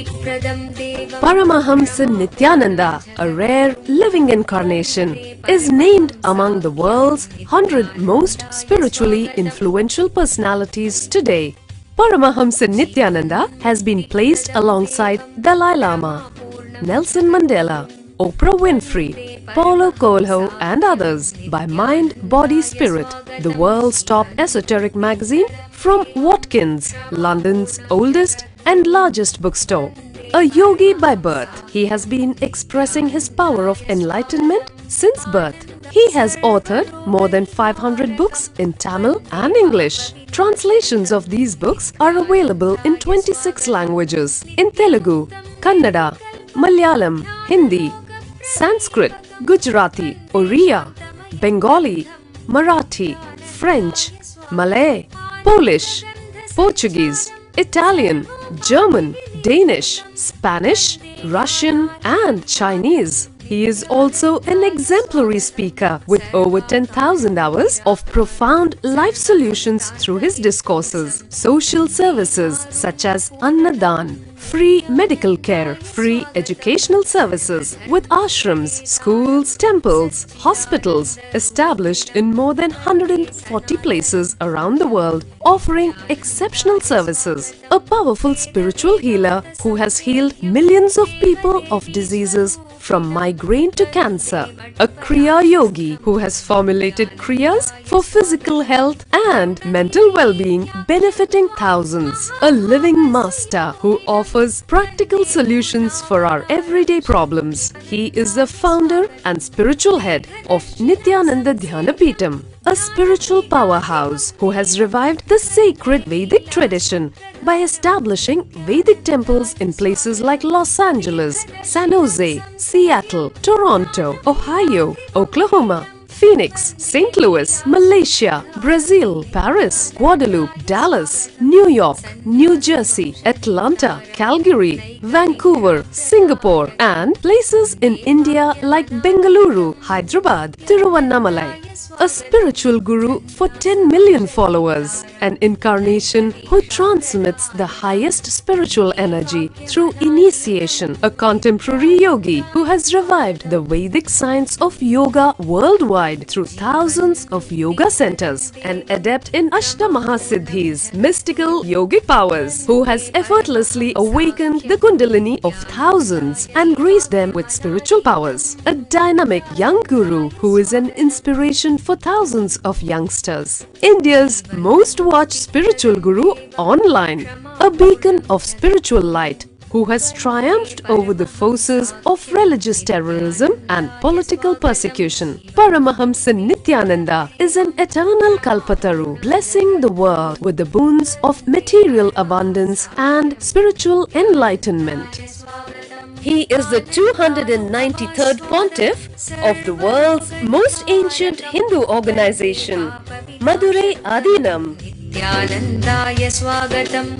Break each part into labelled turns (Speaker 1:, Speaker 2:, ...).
Speaker 1: Paramahamsa Nithyananda, a rare living incarnation, is named among the world's 100 most spiritually influential personalities today. Paramahamsa Nithyananda has been placed alongside Dalai Lama, Nelson Mandela, Oprah Winfrey, Paulo Coelho and others by Mind, Body, Spirit, the world's top esoteric magazine from Watkins, London's oldest and largest bookstore. A yogi by birth, he has been expressing his power of enlightenment since birth. He has authored more than 500 books in Tamil and English. Translations of these books are available in 26 languages in Telugu, Kannada, Malayalam, Hindi, Sanskrit, Gujarati, Oriya, Bengali, Marathi, French, Malay, Polish, Portuguese, Italian, German, Danish, Spanish, Russian and Chinese. He is also an exemplary speaker with over 10,000 hours of profound life solutions through his discourses. Social services such as Annadan, free medical care, free educational services with ashrams, schools, temples, hospitals established in more than 140 places around the world, offering exceptional services. A powerful spiritual healer who has healed millions of people of diseases from migraine to cancer. A Kriya Yogi who has formulated Kriyas for physical health and mental well-being, benefiting thousands. A living master who offers practical solutions for our everyday problems. He is the founder and spiritual head of Nityananda Dhyanapitham, a spiritual powerhouse who has revived the sacred Vedic tradition by establishing Vedic temples in places like Los Angeles, San Jose, Seattle, Toronto, Ohio, Oklahoma, Phoenix, St. Louis, Malaysia, Brazil, Paris, Guadeloupe, Dallas, New York, New Jersey, Atlanta, Calgary, Vancouver, Singapore and places in India like Bengaluru, Hyderabad, Tiruvannamalai. A spiritual guru for 10 million followers, an incarnation who transmits the highest spiritual energy through initiation, a contemporary yogi who has revived the Vedic science of yoga worldwide through thousands of yoga centers, an adept in Ashtamaha-siddhis, mystical yogic powers, who has effortlessly awakened the Kundalini of thousands and graced them with spiritual powers, a dynamic young guru who is an inspiration for thousands of youngsters, India's most watched spiritual guru online, a beacon of spiritual light who has triumphed over the forces of religious terrorism and political persecution. Paramahamsa Nithyananda is an eternal Kalpataru, blessing the world with the boons of material abundance and spiritual enlightenment. He is the 293rd pontiff of the world's most ancient Hindu organization, Madurai Adinam.
Speaker 2: Nityanandaya swagatam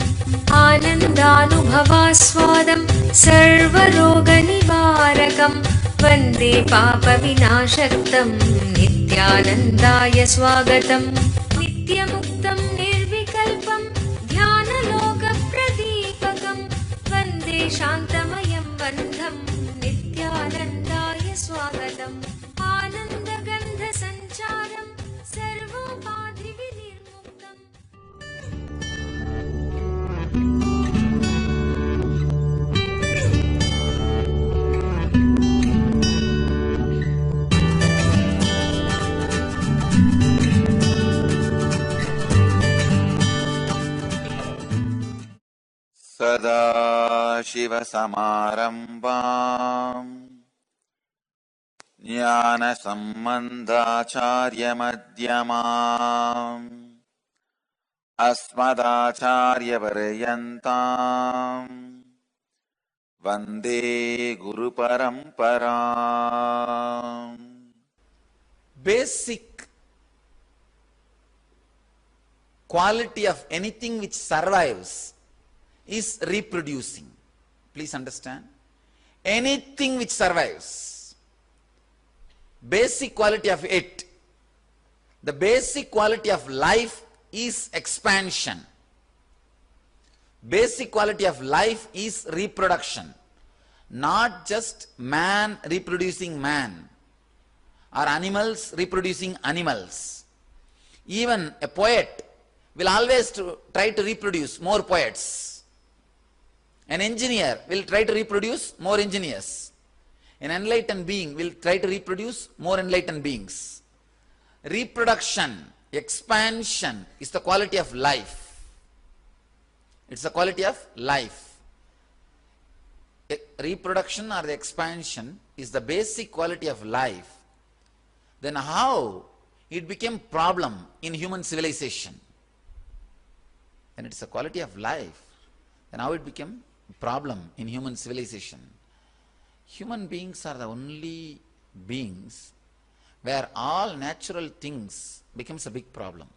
Speaker 2: Anandanubhavaswadam Sarvaroga nivarakam Vande papa vinashaktam Nityanandaya swagatam Nityamuktam nirvikalpam Dhyanaloka pradipakam Vande shantamayam bandham Nityanandaya swagatam Anandagandha sancharam Sarvopadhi vinirmuktam.
Speaker 3: सदाशिवसमारम्भाम् ज्ञानसम्बन्धाचार्यमध्यमाम् अस्मदाचार्यपर्यन्ताम् वन्दे गुरुपरम्पराम्.
Speaker 4: Basic quality of anything which survives is reproducing. Please understand. Anything which survives, basic quality of it, the basic quality of life is expansion. Basic quality of life is reproduction. Not just man reproducing man or animals reproducing animals. Even a poet will always try to reproduce more poets. An engineer will try to reproduce more engineers. An enlightened being will try to reproduce more enlightened beings. Reproduction, expansion is the quality of life. It's the quality of life. Reproduction or the expansion is the basic quality of life. Then how it became problem in human civilization? And it's a quality of life. Then how it became problem in human civilization? Human beings are the only beings where all natural things becomes a big problem.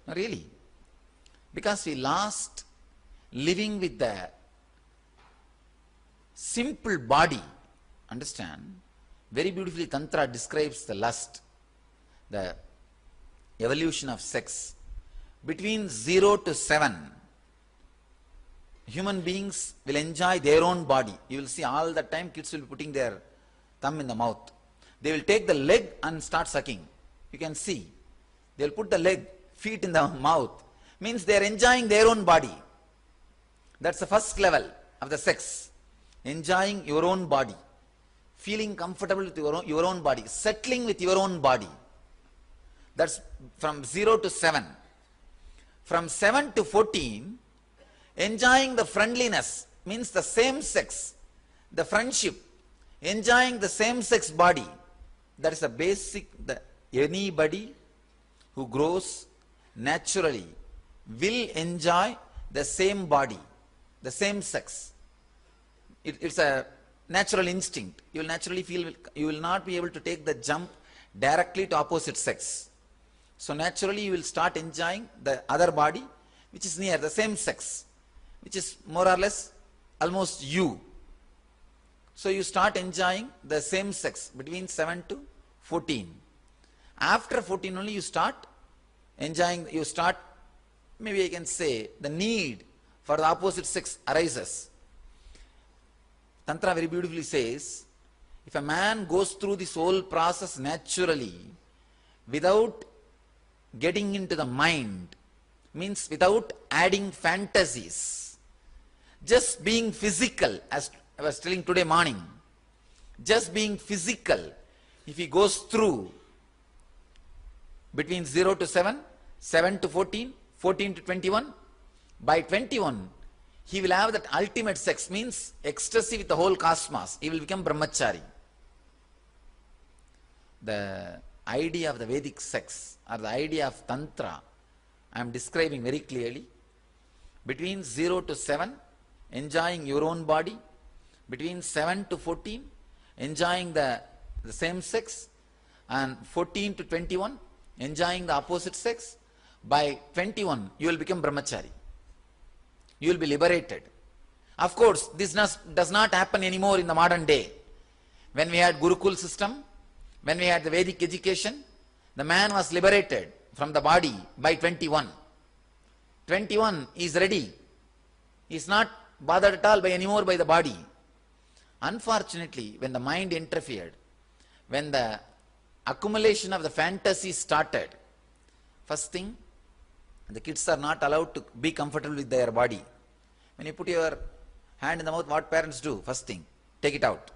Speaker 4: Really. Because we lost living with the simple body. Understand? Very beautifully Tantra describes the lust, the evolution of sex. Between 0 to 7, human beings will enjoy their own body. You will see all the time kids will be putting their thumb in the mouth. They will take the leg and start sucking. You can see. They will put the leg, feet in the mouth. Means they are enjoying their own body. That's the first level of the sex. Enjoying your own body. Feeling comfortable with your own body. Settling with your own body. That's from 0 to 7. From 7 to 14, enjoying the friendliness, means the same sex, the friendship, enjoying the same sex body. That is a basic, anybody who grows naturally will enjoy the same body, the same sex. It's a natural instinct. You will naturally feel, you will not be able to take the jump directly to opposite sex. So naturally you will start enjoying the other body which is near the same sex, which is more or less almost you. So you start enjoying the same sex between 7 to 14. After 14 only you start enjoying, maybe I can say, the need for the opposite sex arises. Tantra very beautifully says, if a man goes through this whole process naturally, without getting into the mind, means without adding fantasies, just being physical, as I was telling today morning, just being physical, if he goes through between 0 to 7, 7 to 14, 14 to 21, by 21, he will have that ultimate sex, means ecstasy with the whole cosmos. He will become brahmachari. The idea of the Vedic sex, or the idea of Tantra, I am describing very clearly. Between 0 to 7, enjoying your own body. Between 7 to 14, enjoying the same sex. And 14 to 21, enjoying the opposite sex. By 21, you will become brahmachari. You will be liberated. Of course, this does not happen anymore in the modern day. When we had Gurukul system, when we had the Vedic education, the man was liberated from the body by 21. 21 is ready. He is not bothered at all anymore by the body. Unfortunately, when the mind interfered, when the accumulation of the fantasy started, first thing, the kids are not allowed to be comfortable with their body. When you put your hand in the mouth, what parents do? First thing, take it out.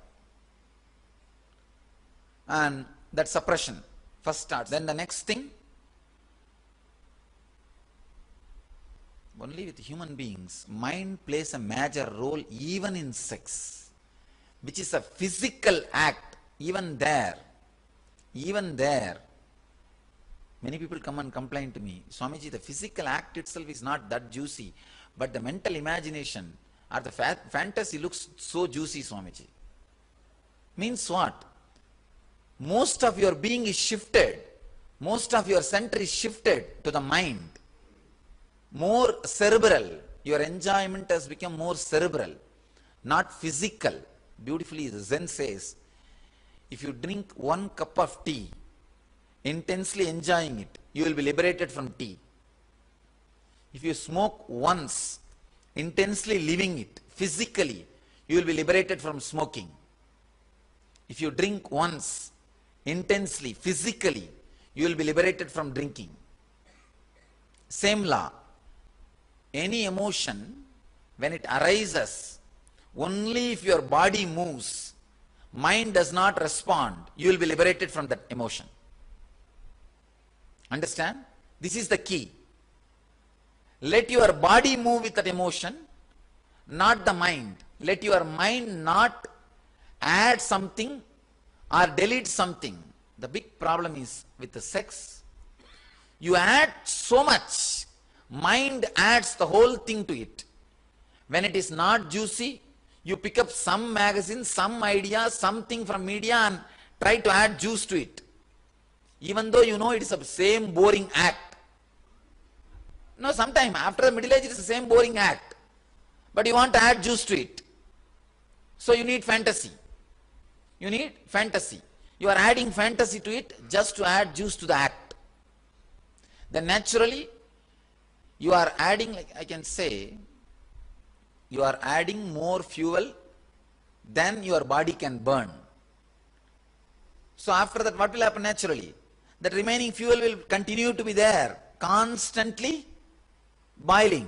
Speaker 4: And that suppression first starts. Then the next thing, only with human beings, mind plays a major role even in sex, which is a physical act. Even there, many people come and complain to me, Swamiji, the physical act itself is not that juicy, but the mental imagination or the fantasy looks so juicy, Swamiji. Means what? Most of your being is shifted. Most of your center is shifted to the mind. More cerebral. Your enjoyment has become more cerebral, not physical. Beautifully, the Zen says, if you drink 1 cup of tea, intensely enjoying it, you will be liberated from tea. If you smoke once, intensely living it, physically, you will be liberated from smoking. If you drink once, intensely, physically, you will be liberated from drinking. Same law. Any emotion, when it arises, only if your body moves, mind does not respond, you will be liberated from that emotion. Understand? This is the key. Let your body move with that emotion, not the mind. Let your mind not add something or delete something. The big problem is with the sex. You add so much. Mind adds the whole thing to it. When it is not juicy, you pick up some magazine, some idea, something from media and try to add juice to it. Even though you know it is the same boring act. No, sometime after the middle age it is the same boring act. But you want to add juice to it. So you need fantasy. You need fantasy. You are adding fantasy to it just to add juice to the act. Then naturally, you are adding, like I can say, you are adding more fuel than your body can burn. So after that, what will happen naturally? That remaining fuel will continue to be there, constantly boiling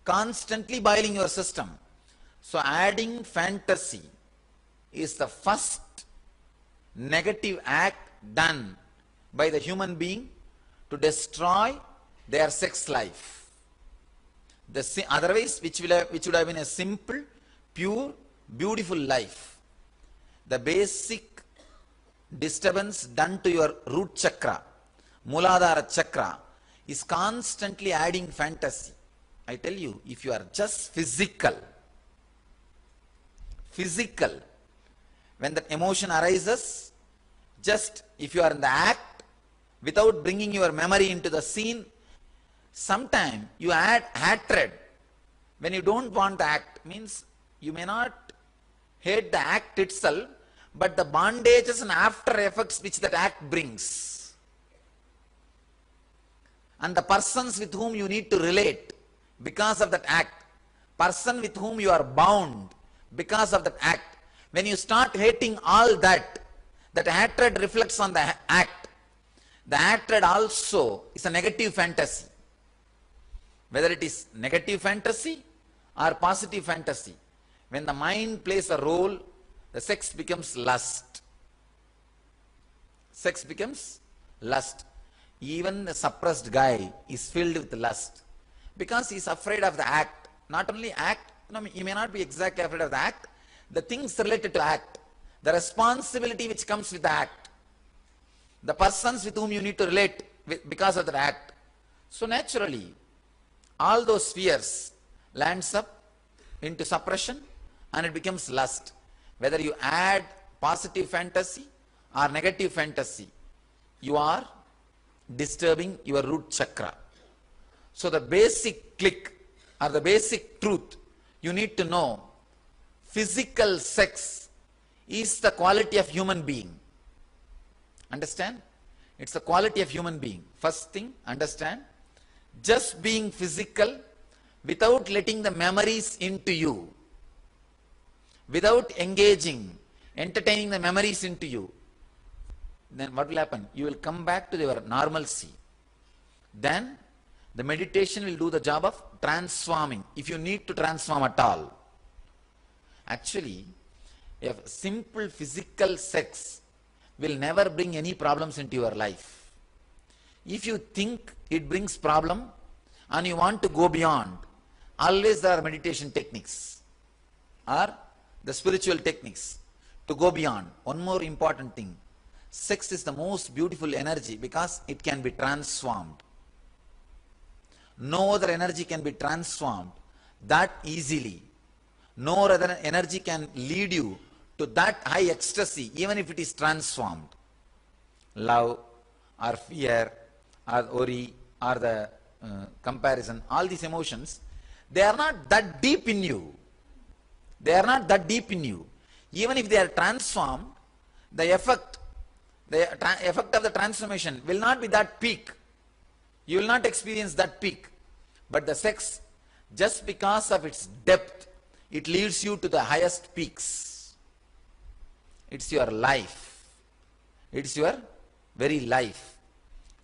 Speaker 4: your system. So adding fantasy is the first negative act done by the human being to destroy their sex life. Otherwise, which would have been a simple, pure, beautiful life. The basic disturbance done to your root chakra, Muladhara chakra, is constantly adding fantasy. I tell you, if you are just physical, when that emotion arises, just if you are in the act, without bringing your memory into the scene, sometimes you add hatred. When you don't want the act, means you may not hate the act itself, but the bondages and after effects which that act brings. And the persons with whom you need to relate because of that act, person with whom you are bound because of that act, when you start hating all that, that hatred reflects on the act. The hatred also is a negative fantasy. Whether it is negative fantasy or positive fantasy, when the mind plays a role, the sex becomes lust. Sex becomes lust. Even the suppressed guy is filled with lust because he is afraid of the act. Not only act, he may not be exactly afraid of the act, the things related to act, the responsibility which comes with the act, the persons with whom you need to relate because of the act. So naturally, all those fears lands up into suppression and it becomes lust. Whether you add positive fantasy or negative fantasy, you are disturbing your root chakra. So the basic click or the basic truth you need to know, physical sex is the quality of human being. Understand? It's the quality of human being. First thing, understand, just being physical without letting the memories into you, without engaging, entertaining the memories into you, then what will happen? You will come back to your normalcy. Then the meditation will do the job of transforming, if you need to transform at all. Actually, a simple physical sex will never bring any problems into your life. If you think it brings problem and you want to go beyond, always there are meditation techniques or the spiritual techniques to go beyond. One more important thing, sex is the most beautiful energy because it can be transformed. No other energy can be transformed that easily. No other energy can lead you to that high ecstasy even if it is transformed. Love or fear or worry or the comparison, all these emotions, they are not that deep in you. They are not that deep in you. Even if they are transformed, the effect of the transformation will not be that peak. You will not experience that peak. But the sex, just because of its depth, it leads you to the highest peaks. It's your life. It's your very life.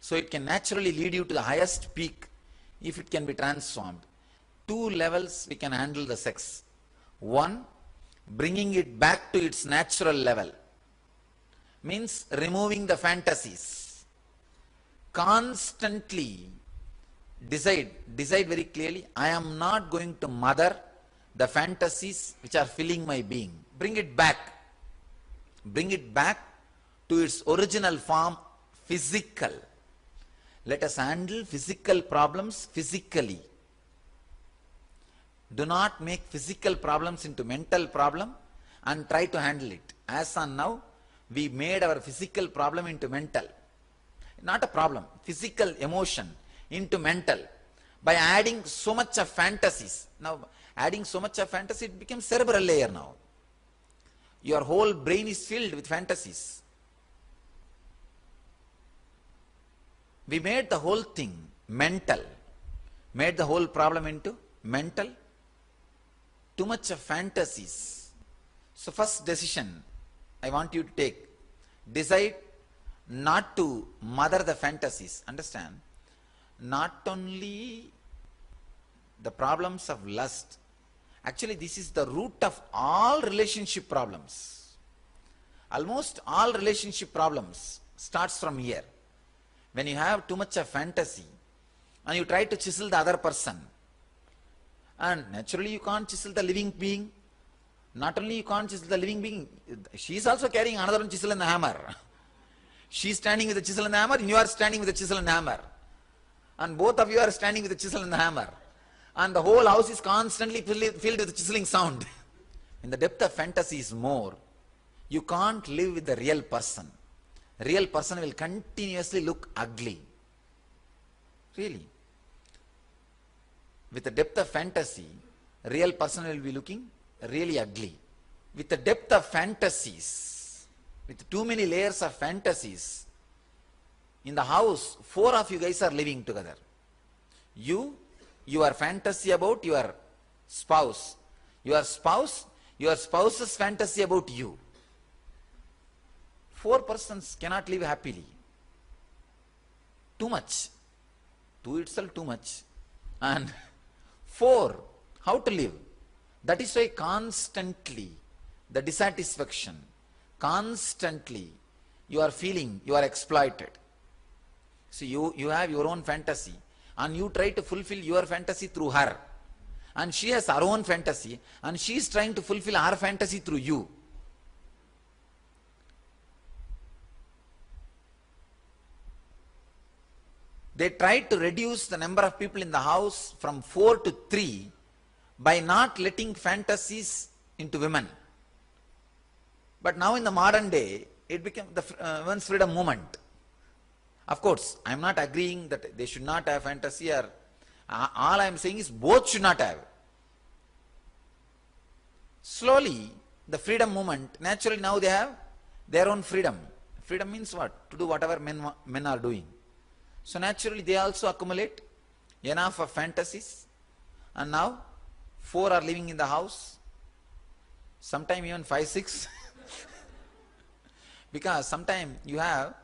Speaker 4: So it can naturally lead you to the highest peak if it can be transformed. Two levels we can handle the sex. One, bringing it back to its natural level. Means removing the fantasies. Constantly decide very clearly, I am not going to mother the fantasies which are filling my being. Bring it back. Bring it back to its original form, physical. Let us handle physical problems physically. Do not make physical problems into mental problem and try to handle it. As on now, we made our physical problem into mental. Not a problem, physical emotion into mental. By adding so much of fantasies. Now, adding so much of fantasy, it becomes cerebral layer now. Your whole brain is filled with fantasies. We made the whole thing mental. Made the whole problem into mental. Too much of fantasies. So first decision I want you to take. Decide not to mother the fantasies. Understand? Not only the problems of lust. Actually, this is the root of all relationship problems. Almost all relationship problems starts from here. When you have too much of fantasy and you try to chisel the other person, and naturally you can't chisel the living being. Not only you can't chisel the living being, she is also carrying another one chisel and hammer. She is standing with the chisel and hammer, and you are standing with the chisel and hammer. And both of you are standing with the chisel and the hammer. And the whole house is constantly filled with chiseling sound. When the depth of fantasy is more, you can't live with the real person. Real person will continuously look ugly. Really. With the depth of fantasy, real person will be looking really ugly. With the depth of fantasies, with too many layers of fantasies, in the house, 4 of you guys are living together. Your fantasy about your spouse. Your spouse's fantasy about you. 4 persons cannot live happily. Too much. 2 itself too much. And 4, how to live? That is why constantly the dissatisfaction, constantly you are feeling you are exploited. So you have your own fantasy and you try to fulfill your fantasy through her. And she has her own fantasy and she is trying to fulfill her fantasy through you. They tried to reduce the number of people in the house from 4 to 3 by not letting fantasies into women. But now in the modern day, it became the women's freedom movement. Of course, I am not agreeing that they should not have fantasy, or all I am saying is both should not have. Slowly, the freedom movement, naturally now they have their own freedom. Freedom means what? To do whatever men are doing. So naturally they also accumulate enough of fantasies, and now 4 are living in the house, sometime even 5, 6. Because sometimes you have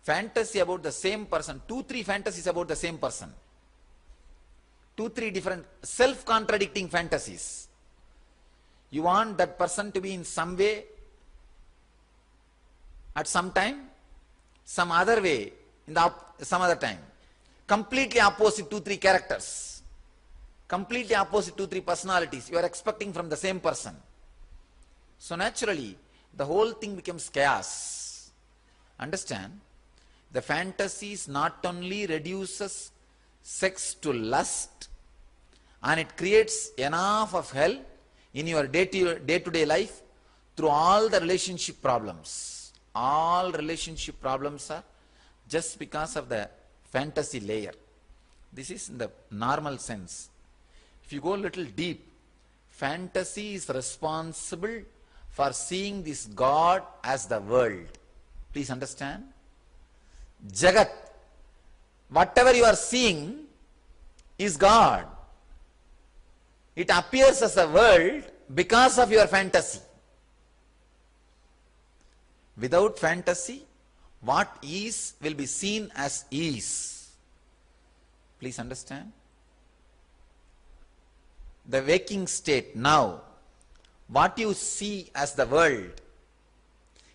Speaker 4: fantasy about the same person, 2, 3 fantasies about the same person. 2, 3 different self-contradicting fantasies. You want that person to be in some way at some time, some other way in some other time. Completely opposite 2, 3 characters. Completely opposite 2, 3 personalities you are expecting from the same person. So naturally, the whole thing becomes chaos. Understand? The fantasies not only reduces sex to lust, and it creates enough of hell in your day-to-day life through all the relationship problems. All relationship problems are just because of the fantasy layer. This is in the normal sense. If you go a little deep, fantasy is responsible for seeing this God as the world. Please understand? Jagat, whatever you are seeing, is God. It appears as a world because of your fantasy. Without fantasy, what is will be seen as is. Please understand. The waking state now, what you see as the world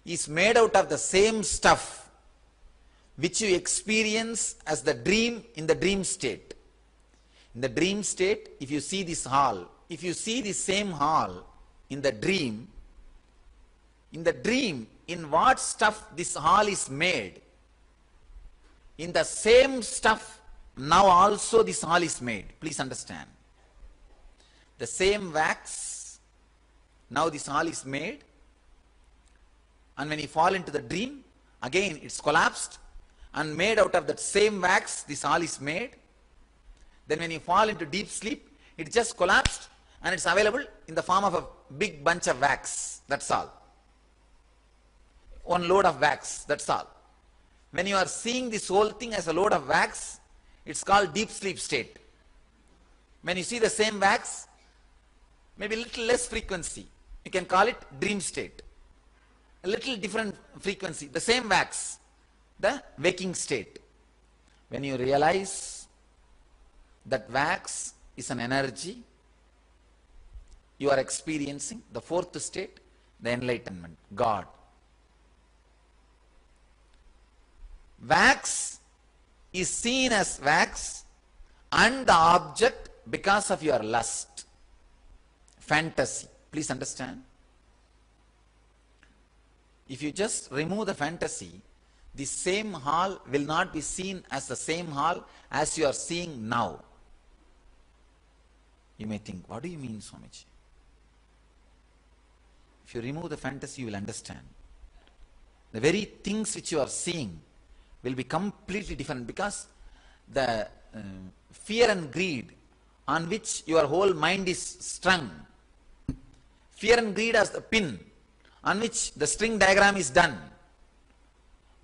Speaker 4: is made out of the same stuff which you experience as the dream in the dream state. In the dream state, if you see this hall, if you see the same hall in the dream, in what stuff this hall is made, in the same stuff now also this hall is made. Please understand. The same wax, now this hall is made, and when you fall into the dream, again it's collapsed and made out of that same wax, this hall is made. Then when you fall into deep sleep, it just collapsed and it's available in the form of a big bunch of wax. That's all. One load of wax, that's all. When you are seeing this whole thing as a load of wax, it's called deep sleep state. When you see the same wax, maybe a little less frequency, you can call it dream state. A little different frequency, the same wax, the waking state. When you realize that wax is an energy, you are experiencing the fourth state, the enlightenment, God. Wax is seen as wax and the object because of your lust, fantasy. Please understand. If you just remove the fantasy, the same hall will not be seen as the same hall as you are seeing now. You may think, what do you mean, Swamiji? If you remove the fantasy, you will understand. The very things which you are seeing will be completely different, because the fear and greed on which your whole mind is strung, fear and greed as the pin on which the string diagram is done,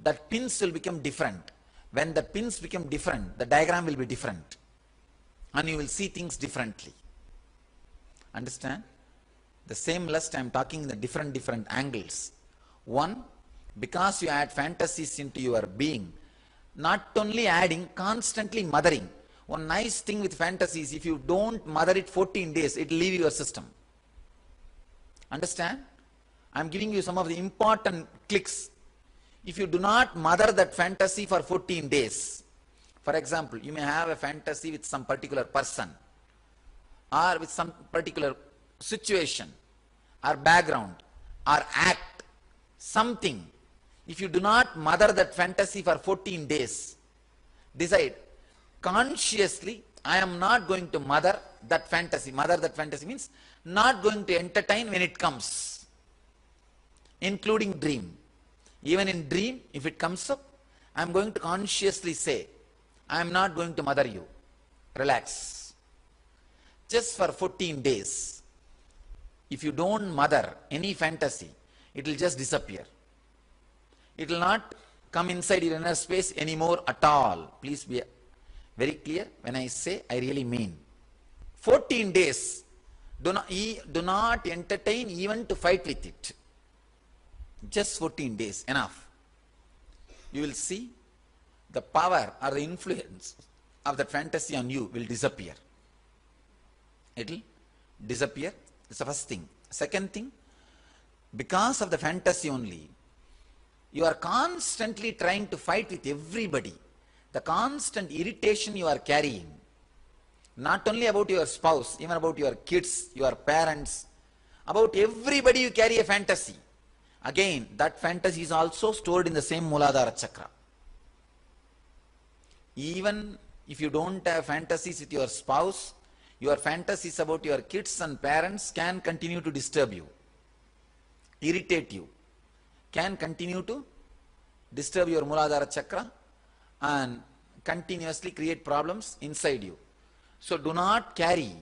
Speaker 4: that pins will become different. When the pins become different, the diagram will be different and you will see things differently. Understand? The same lust I am talking in the different angles. One, because you add fantasies into your being, not only adding, constantly mothering. One nice thing with fantasies, if you don't mother it 14 days, it will leave your system. Understand? I am giving you some of the important clicks. If you do not mother that fantasy for 14 days, for example, you may have a fantasy with some particular person or with some particular situation or background or act, something. If you do not mother that fantasy for 14 days, decide consciously, I am not going to mother that fantasy. Mother that fantasy means not going to entertain when it comes, including dream. Even in dream, if it comes up, I am going to consciously say, I am not going to mother you. Relax. Just for 14 days. If you don't mother any fantasy, it will just disappear. It will not come inside your inner space anymore at all. Please be very clear. When I say, I really mean. 14 days. Do not entertain even to fight with it. Just 14 days, enough. You will see the power or the influence of that fantasy on you will disappear. It will disappear. That's the first thing. Second thing, because of the fantasy only, you are constantly trying to fight with everybody. The constant irritation you are carrying, not only about your spouse, even about your kids, your parents, about everybody you carry a fantasy. Again, that fantasy is also stored in the same Mooladhara chakra. Even if you don't have fantasies with your spouse, your fantasies about your kids and parents can continue to disturb you, irritate you, can continue to disturb your Mooladhara chakra and continuously create problems inside you. So do not carry,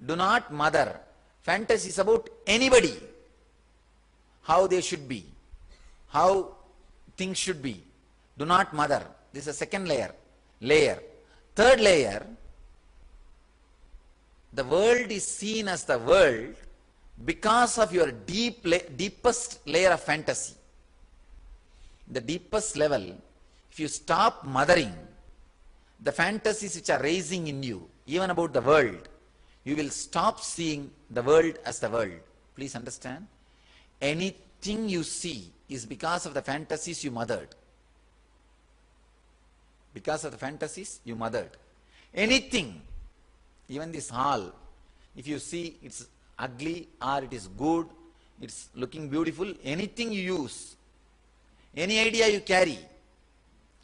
Speaker 4: do not mother fantasies about anybody, how they should be, how things should be. Do not mother. This is a second layer. Third layer, the world is seen as the world because of your deepest layer of fantasy. The deepest level, if you stop mothering the fantasies which are raising in you, even about the world, you will stop seeing the world as the world. Please understand, anything you see is because of the fantasies you mothered. Because of the fantasies you mothered. Anything, even this hall, if you see it's ugly or it is good, it's looking beautiful, anything you use, any idea you carry,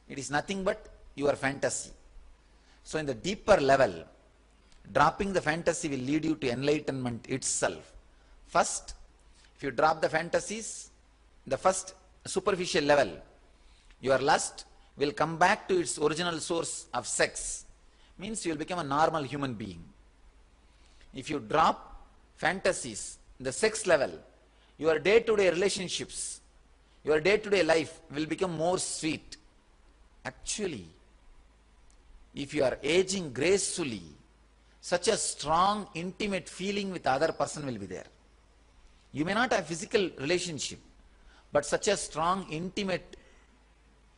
Speaker 4: it is nothing but your fantasy. So in the deeper level, dropping the fantasy will lead you to enlightenment itself. First, if you drop the fantasies, the first superficial level, your lust will come back to its original source of sex. Means you will become a normal human being. If you drop fantasies, the sex level, your day-to-day relationships, your day-to-day life will become more sweet. Actually, if you are aging gracefully, such a strong, intimate feeling with the other person will be there. You may not have physical relationship, but such a strong, intimate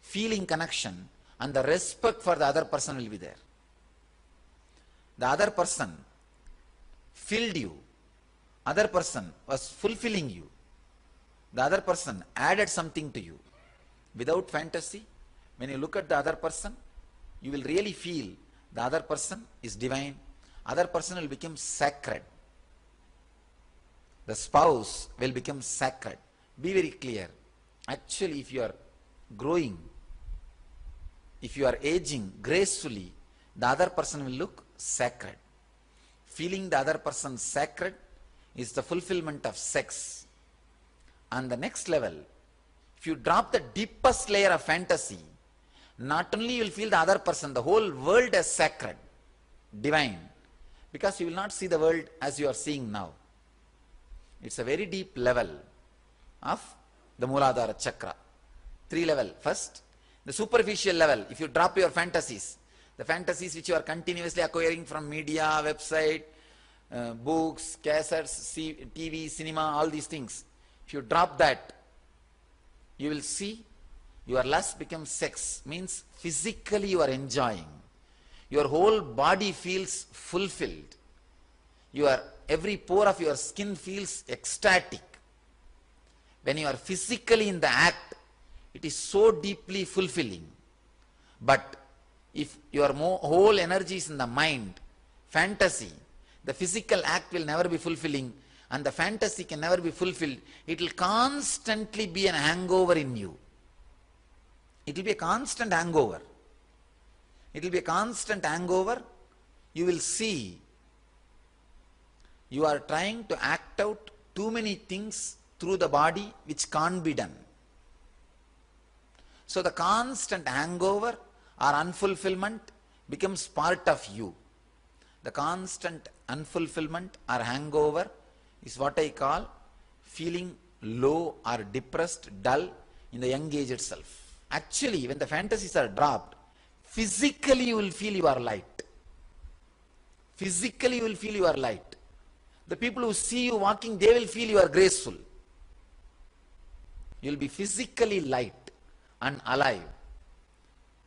Speaker 4: feeling connection and the respect for the other person will be there. The other person filled you. Other person was fulfilling you. The other person added something to you. Without fantasy, when you look at the other person, you will really feel the other person is divine. Other person will become sacred. The spouse will become sacred. Be very clear. Actually, if you are growing, if you are aging gracefully, the other person will look sacred. Feeling the other person sacred is the fulfillment of sex. And the next level, if you drop the deepest layer of fantasy, not only you will feel the other person, the whole world as sacred, divine, because you will not see the world as you are seeing now. It's a very deep level of the Mooladhara Chakra. 3 level. First, the superficial level, if you drop your fantasies, the fantasies which you are continuously acquiring from media, website, books, cassettes, TV, cinema, all these things, if you drop that, you will see your lust becomes sex, means physically you are enjoying. Your whole body feels fulfilled. Every pore of your skin feels ecstatic. When you are physically in the act, it is so deeply fulfilling. But if your whole energy is in the mind, fantasy, the physical act will never be fulfilling and the fantasy can never be fulfilled. It will constantly be an hangover in you. It will be a constant hangover. It will be a constant hangover. You will see you are trying to act out too many things through the body which can't be done. So the constant hangover or unfulfillment becomes part of you. The constant unfulfillment or hangover is what I call feeling low or depressed, dull in the young age itself. Actually, when the fantasies are dropped, physically you will feel you are light. Physically you will feel you are light. The people who see you walking, they will feel you are graceful. You will be physically light and alive.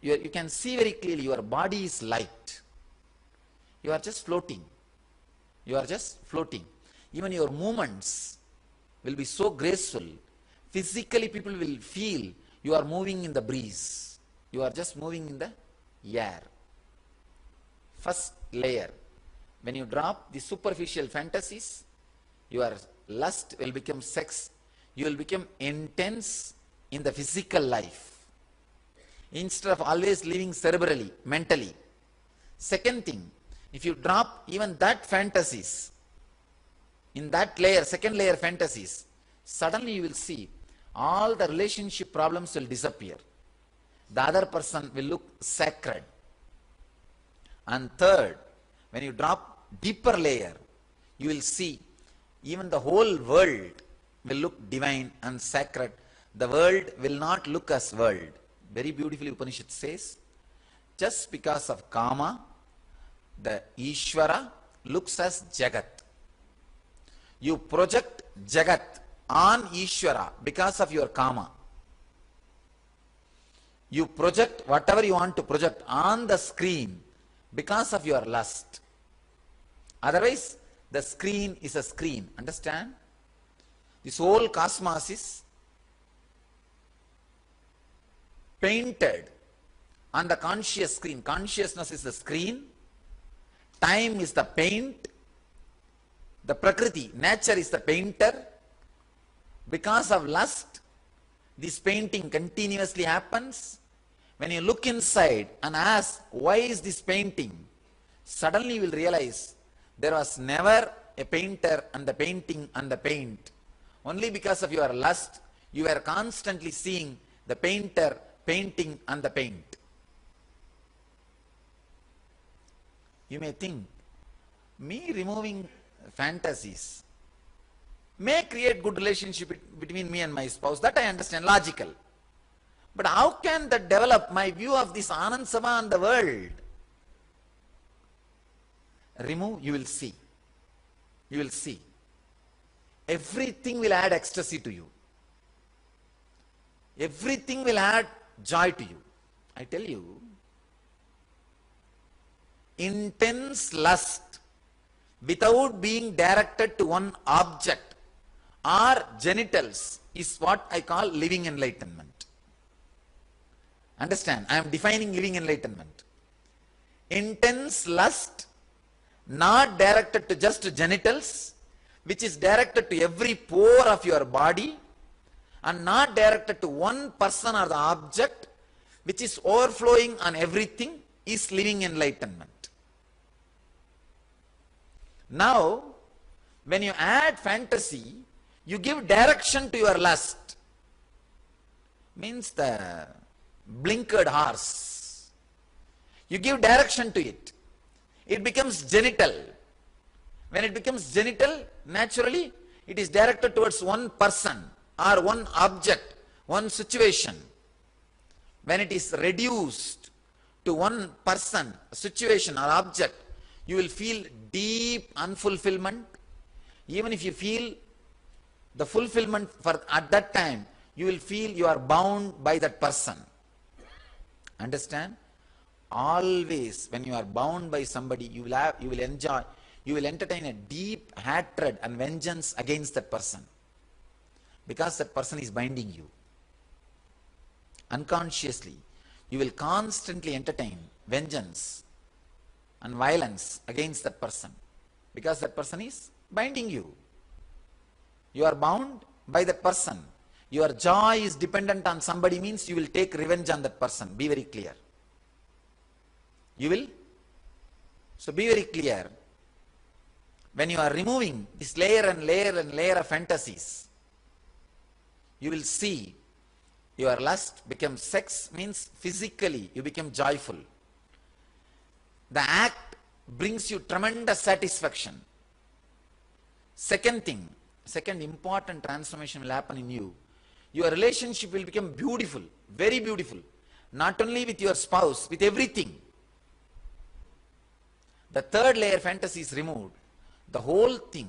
Speaker 4: You can see very clearly your body is light. You are just floating. You are just floating. Even your movements will be so graceful. Physically people will feel you are moving in the breeze. You are just moving in the air. First layer. When you drop the superficial fantasies, your lust will become sex. You will become intense in the physical life, instead of always living cerebrally, mentally. Second thing, if you drop even that fantasies, in that layer, second layer fantasies, suddenly you will see all the relationship problems will disappear. The other person will look sacred. And third, when you drop deeper layer, you will see even the whole world will look divine and sacred. The world will not look as world. Very beautifully Upanishad says, just because of Kama, the Ishvara looks as Jagat. You project Jagat on Ishvara because of your karma. You project whatever you want to project on the screen because of your lust. Otherwise, the screen is a screen. Understand? This whole cosmos is painted on the conscious screen. Consciousness is the screen. Time is the paint. The Prakriti, nature is the painter. Because of lust, this painting continuously happens. When you look inside and ask, why is this painting? Suddenly you will realize there was never a painter and the painting and the paint. Only because of your lust, you are constantly seeing the painter, painting and the paint. You may think, me removing fantasies may create good relationship between me and my spouse. That I understand, logical. But how can that develop my view of this Anand Sabha and the world? Remove, you will see. You will see. Everything will add ecstasy to you. Everything will add joy to you. I tell you, intense lust without being directed to one object or genitals is what I call living enlightenment. Understand? I am defining living enlightenment. Intense lust, not directed to just genitals, which is directed to every pore of your body, and not directed to one person or the object, which is overflowing on everything, is living enlightenment. Now, when you add fantasy, you give direction to your lust. Means the blinkered horse. You give direction to it. It becomes genital. When it becomes genital, naturally, it is directed towards one person or one object, one situation. When it is reduced to one person, situation or object, you will feel deep unfulfillment. Even if you feel the fulfillment for at that time, you will feel you are bound by that person. Understand? Always when you are bound by somebody, you will enjoy, you will entertain a deep hatred and vengeance against that person. Because that person is binding you. Unconsciously, you will constantly entertain vengeance and violence against that person. Because that person is binding you. You are bound by that person. Your joy is dependent on somebody means you will take revenge on that person. Be very clear. You will? So be very clear. When you are removing this layer and layer and layer of fantasies, you will see your lust becomes sex, means physically you become joyful. The act brings you tremendous satisfaction. Second thing, second important transformation will happen in you. Your relationship will become beautiful, very beautiful. Not only with your spouse, with everything. The third layer fantasy is removed. The whole thing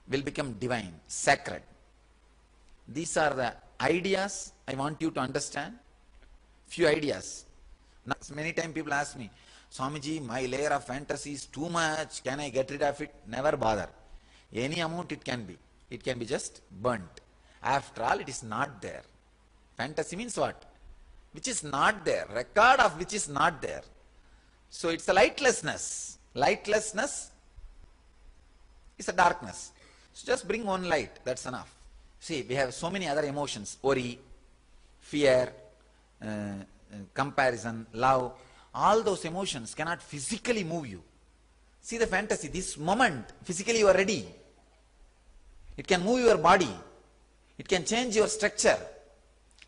Speaker 4: will become divine, sacred. These are the ideas I want you to understand. Few ideas. Now, many times people ask me, Swamiji, my layer of fantasy is too much. Can I get rid of it? Never bother. Any amount it can be. It can be just burnt. After all, it is not there. Fantasy means what? Which is not there. Record of which is not there. So it's a lightlessness. Lightlessness is a darkness. So just bring one light. That's enough. See, we have so many other emotions. Worry, fear, comparison, love. All those emotions cannot physically move you. See the fantasy. This moment, physically you are ready. It can move your body. It can change your structure.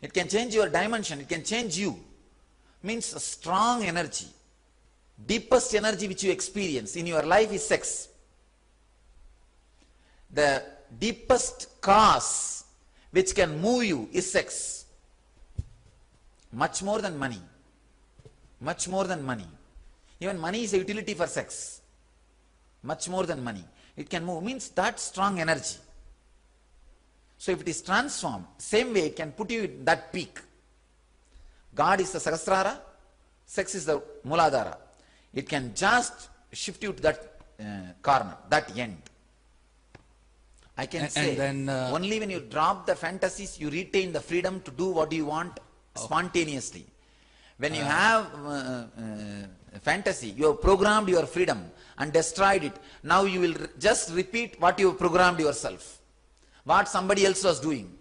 Speaker 4: It can change your dimension. It can change you. Means a strong energy. Deepest energy which you experience in your life is sex. The deepest cause which can move you is sex. Much more than money. Much more than money. Even money is a utility for sex. much more than money. It can move, means that strong energy. So if it is transformed, same way it can put you in that peak. God is the Sahasrara, sex is the Muladhara. It can just shift you to that corner, that end. I can say,
Speaker 5: then,
Speaker 4: only when you drop the fantasies, you retain the freedom to do what you want spontaneously. When you have fantasy, you have programmed your freedom and destroyed it. Now you will just repeat what you have programmed yourself, what somebody else was doing.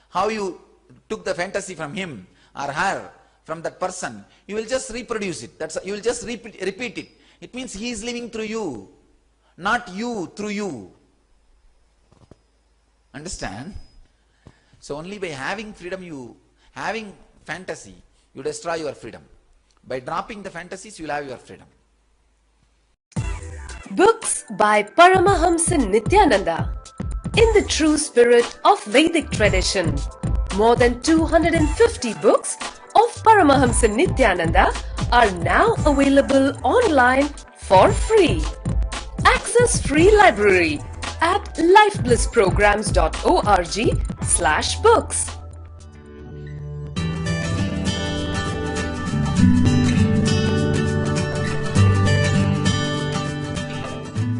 Speaker 4: How you took the fantasy from him or her, from that person, you will just reproduce it. You will just repeat it. It means he is living through you, not you through you. Understand? So only by having freedom, having fantasy, you destroy your freedom. By dropping the fantasies, you will have your freedom.
Speaker 1: Books by Paramahamsa Nithyananda. In the true spirit of Vedic tradition, more than 250 books of Paramahamsa Nithyananda are now available online for free. Access free library at lifeblissprograms.org/books.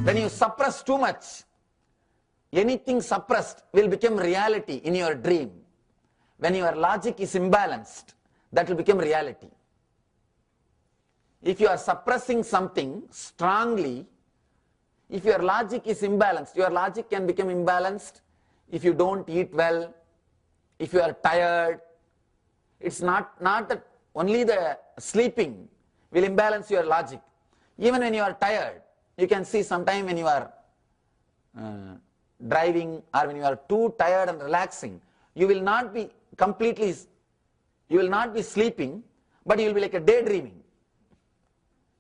Speaker 4: When you suppress too much, anything suppressed will become reality in your dream. When your logic is imbalanced, that will become reality. If you are suppressing something strongly, if your logic is imbalanced, your logic can become imbalanced if you don't eat well, if you are tired. It's not that only the sleeping will imbalance your logic. Even when you are tired, you can see sometime when you are driving or when you are too tired and relaxing, you will not be sleeping, but you will be like a daydreaming.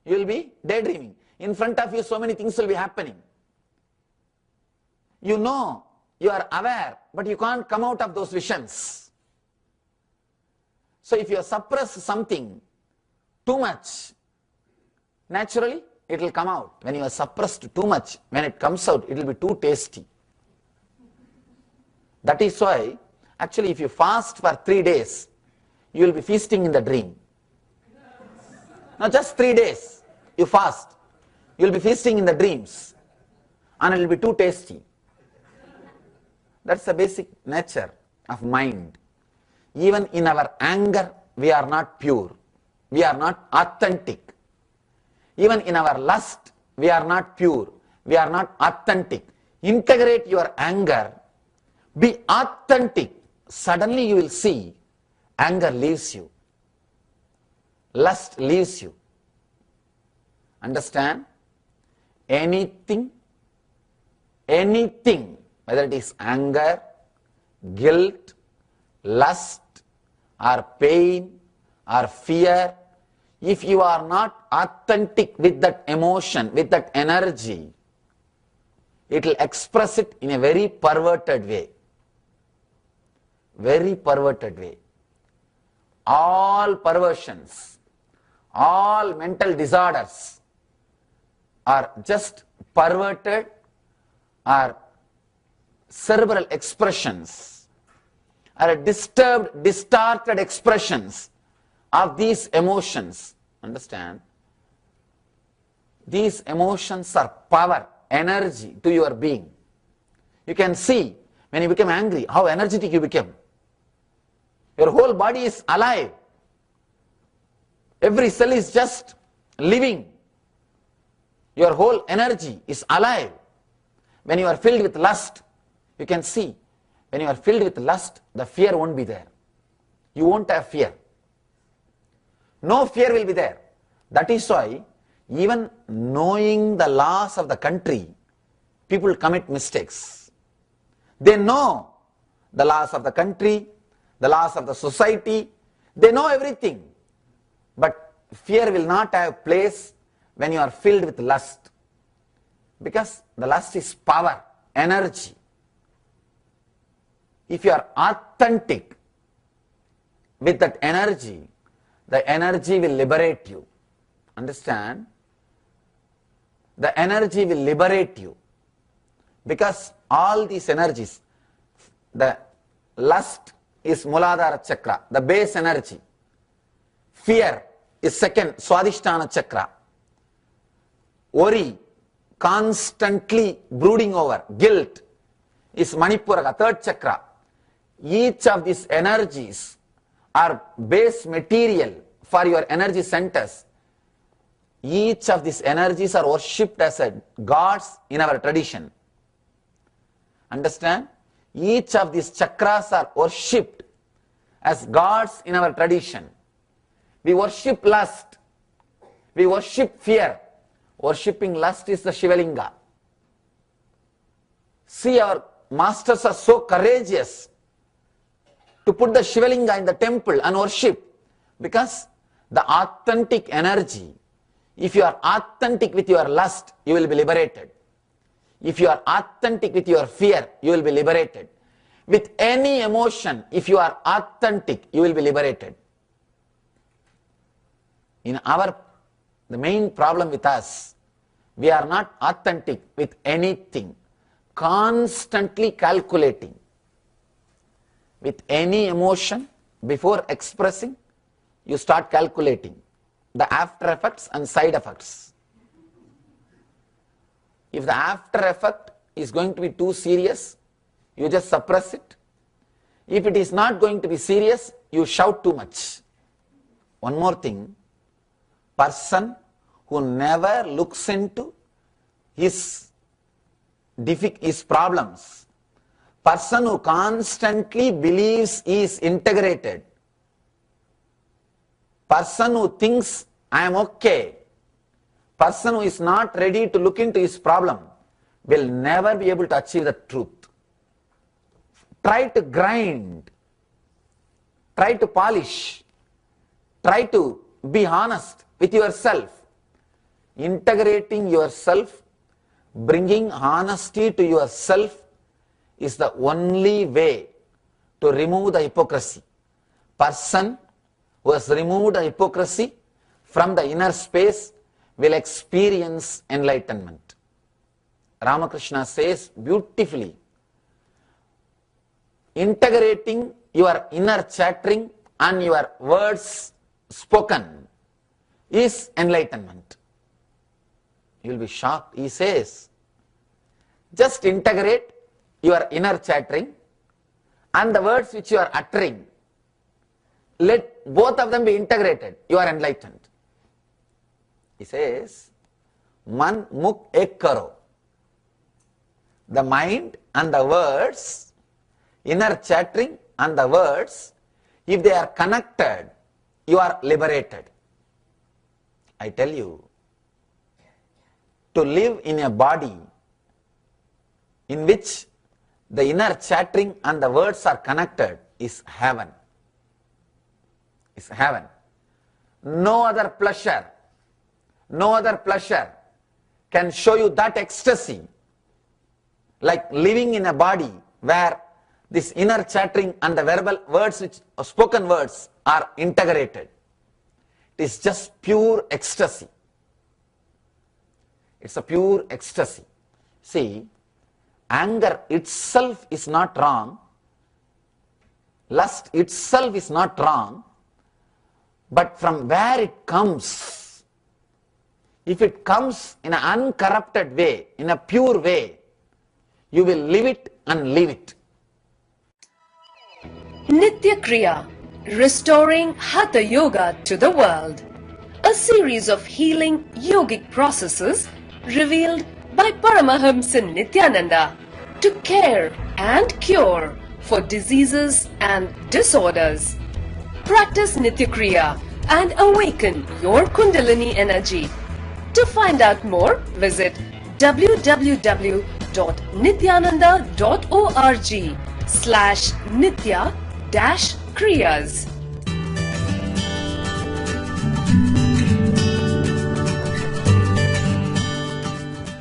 Speaker 4: You will be daydreaming. In front of you, so many things will be happening. You know, you are aware, but you can't come out of those visions. So if you suppress something too much, naturally it will come out. When you are suppressed too much, when it comes out, it will be too tasty. That is why, actually, if you fast for 3 days, you will be feasting in the dream. Now just 3 days, you fast. You will be feasting in the dreams, and it will be too tasty. That's the basic nature of mind. Even in our anger, we are not pure. We are not authentic. Even in our lust, we are not pure. We are not authentic. Integrate your anger. Be authentic. Suddenly you will see anger leaves you. Lust leaves you. Understand? Anything, whether it is anger, guilt, lust, or pain, or fear, if you are not authentic with that emotion, with that energy, it will express it in a very perverted way. Very perverted way. All perversions, all mental disorders are just perverted or cerebral expressions, or disturbed, distorted expressions of these emotions. Understand? These emotions are power, energy to your being. You can see when you become angry, how energetic you become. Your whole body is alive. Every cell is just living. Your whole energy is alive. When you are filled with lust, you can see, when you are filled with lust, the fear won't be there. You won't have fear. No fear will be there. That is why, even knowing the laws of the country, people commit mistakes. They know the laws of the country, the laws of the society, they know everything. But fear will not have place when you are filled with lust. Because the lust is power, energy. If you are authentic with that energy, the energy will liberate you. Understand? the energy will liberate you. Because all these energies, the lust is Muladhara Chakra, the base energy. Fear is second, Swadhisthana Chakra. Worry, constantly brooding over, guilt is Manipura, third chakra. Each of these energies are base material for your energy centers. Each of these energies are worshipped as gods in our tradition. Understand? Each of these chakras are worshipped as gods in our tradition. We worship lust. We worship fear. Worshipping lust is the Shivalinga. See, our masters are so courageous to put the Shivalinga in the temple and worship, because the authentic energy, if you are authentic with your lust, you will be liberated. If you are authentic with your fear, you will be liberated. With any emotion, if you are authentic, you will be liberated. The main problem with us, we are not authentic with anything, constantly calculating. With any emotion, before expressing, you start calculating the after effects and side effects. If the after effect is going to be too serious, you just suppress it. If it is not going to be serious, you shout too much. One more thing, person who never looks into his problems, person who constantly believes he is integrated, person who thinks I am okay, person who is not ready to look into his problem will never be able to achieve the truth. Try to grind, try to polish, try to be honest with yourself. Integrating yourself, bringing honesty to yourself is the only way to remove the hypocrisy. Person who has removed the hypocrisy from the inner space will experience enlightenment. Ramakrishna says beautifully, integrating your inner chattering and your words spoken is enlightenment. You will be shocked. He says, just integrate your inner chattering and the words which you are uttering. Let both of them be integrated. You are enlightened. He says, Man muk ek karo. The mind and the words, inner chattering and the words, if they are connected, you are liberated. I tell you, to live in a body in which the inner chattering and the words are connected is heaven. Is heaven. No other pleasure can show you that ecstasy like living in a body where this inner chattering and the verbal words, spoken words are integrated. It is just pure ecstasy. It's a pure ecstasy. See, anger itself is not wrong. Lust itself is not wrong. But from where it comes, if it comes in an uncorrupted way, in a pure way, you will live it and live it.
Speaker 1: Nitya Kriya, restoring Hatha Yoga to the world. A series of healing yogic processes revealed by Paramahamsa Nithyananda to care and cure for diseases and disorders. Practice Nitya Kriya and awaken your Kundalini energy. To find out more, visit www.nityananda.org/nitya-kriyas.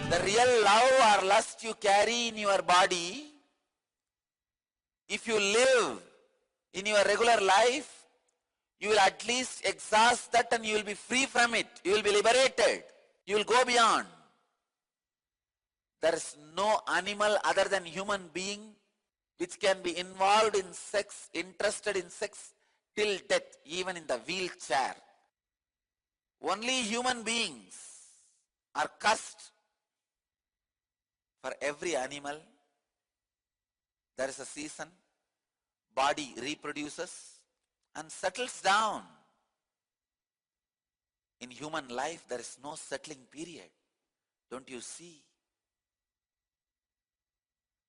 Speaker 4: The real love or lust you carry in your body, if you live in your regular life, you will at least exhaust that and you will be free from it. You will be liberated. You will go beyond.
Speaker 3: There is no animal other than human being which can be involved in sex, interested in sex till death, even in the wheelchair. Only human beings are cursed. For every animal, there is a season, body reproduces and settles down. In human life, there is no settling period. Don't you see?